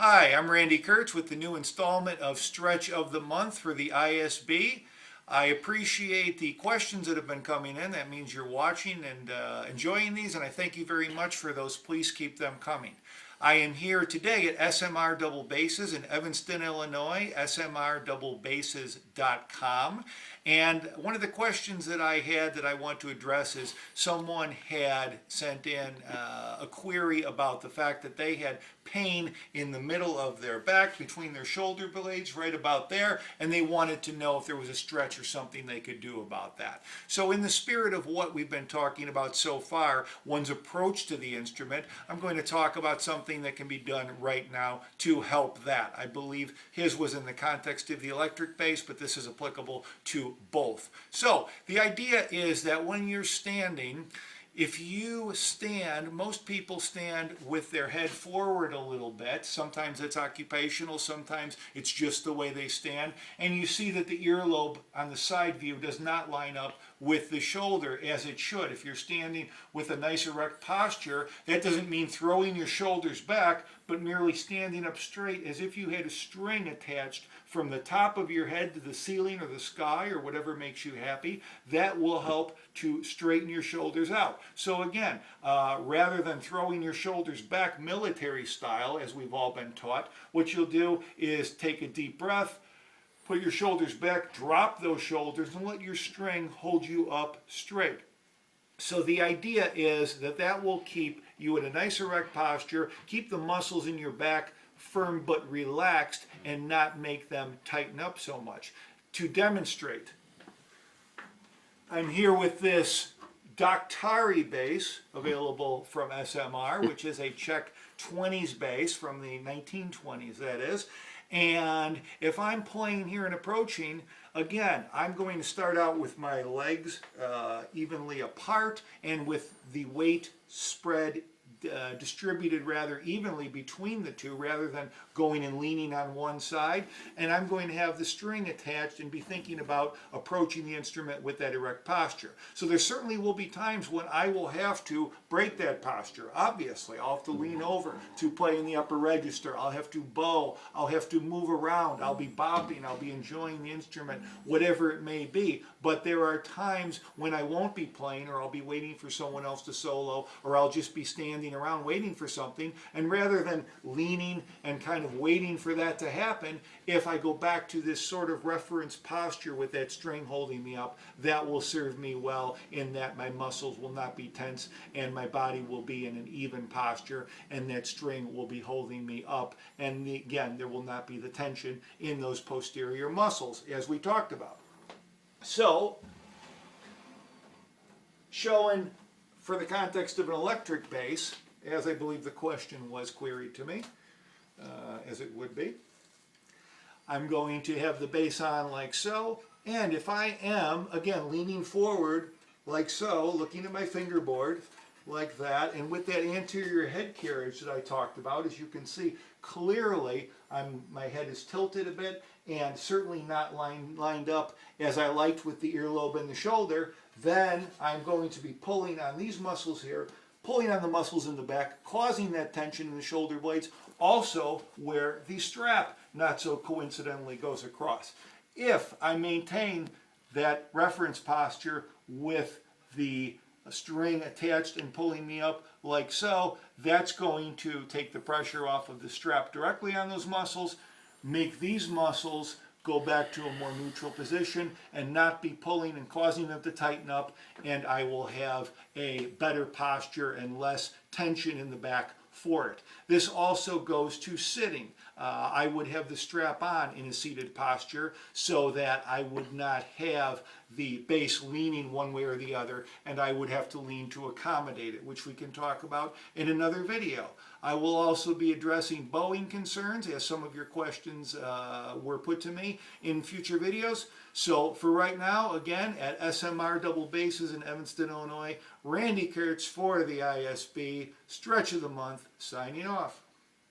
Hi, I'm Randy Kurtz with the new installment of Stretch of the Month for the ISB. I appreciate the questions that have been coming in. That means you're watching and enjoying these, and I thank you very much for those. Please keep them coming. I am here today at SMR Double Bases in Evanston, Illinois, smrdoublebases.com. And one of the questions that I had that I want to address is someone had sent in a query about the fact that they had pain in the middle of their back between their shoulder blades, right about there, and they wanted to know if there was a stretch or something they could do about that. So in the spirit of what we've been talking about so far, one's approach to the instrument, I'm going to talk about something that can be done right now to help that. I believe his was in the context of the electric bass, but this is applicable to both. So the idea is that when you're standing, if you stand, most people stand with their head forward a little bit. Sometimes it's occupational, sometimes it's just the way they stand. And you see that the earlobe on the side view does not line up with the shoulder as it should. If you're standing with a nice erect posture, that doesn't mean throwing your shoulders back, but merely standing up straight as if you had a string attached from the top of your head to the ceiling or the sky or whatever makes you happy. That will help to straighten your shoulders out. So again, rather than throwing your shoulders back military style, as we've all been taught, what you'll do is take a deep breath, put your shoulders back, drop those shoulders, and let your string hold you up straight. So the idea is that that will keep you in a nice erect posture, keep the muscles in your back firm but relaxed, and not make them tighten up so much. To demonstrate, I'm here with this Doctari bass, available from SMR, which is a Czech 20s bass from the 1920s, that is. And if I'm playing here and approaching, again, I'm going to start out with my legs evenly apart and with the weight spread distributed rather evenly between the two rather than going and leaning on one side. And I'm going to have the string attached and be thinking about approaching the instrument with that erect posture. So there certainly will be times when I will have to break that posture. Obviously, I'll have to lean over to play in the upper register. I'll have to bow. I'll have to move around. I'll be bopping. I'll be enjoying the instrument, whatever it may be. But there are times when I won't be playing, or I'll be waiting for someone else to solo, or I'll just be standing around waiting for something, and rather than leaning and kind of waiting for that to happen, if I go back to this sort of reference posture with that string holding me up, that will serve me well in that my muscles will not be tense and my body will be in an even posture, and that string will be holding me up, and again, there will not be the tension in those posterior muscles as we talked about. So, showing for the context of an electric bass, as I believe the question was queried to me, as it would be, I'm going to have the bass on like so, and if I am, again, leaning forward like so, looking at my fingerboard like that, and with that anterior head carriage that I talked about, as you can see, clearly my head is tilted a bit and certainly not lined up as I liked with the earlobe and the shoulder, then I'm going to be pulling on these muscles here, pulling on the muscles in the back, causing that tension in the shoulder blades, also where the strap, not so coincidentally, goes across. If I maintain that reference posture with the string attached and pulling me up like so, that's going to take the pressure off of the strap directly on those muscles, make these muscles go back to a more neutral position and not be pulling and causing them to tighten up, and I will have a better posture and less tension in the back for it. This also goes to sitting. I would have the strap on in a seated posture so that I would not have the bass leaning one way or the other, and I would have to lean to accommodate it, which we can talk about in another video. I will also be addressing bowing concerns, as some of your questions were put to me in future videos. So for right now, again, at SMR Double Bases in Evanston, Illinois, Randy Kurtz for the ISB, Stretch of the Month, signing off.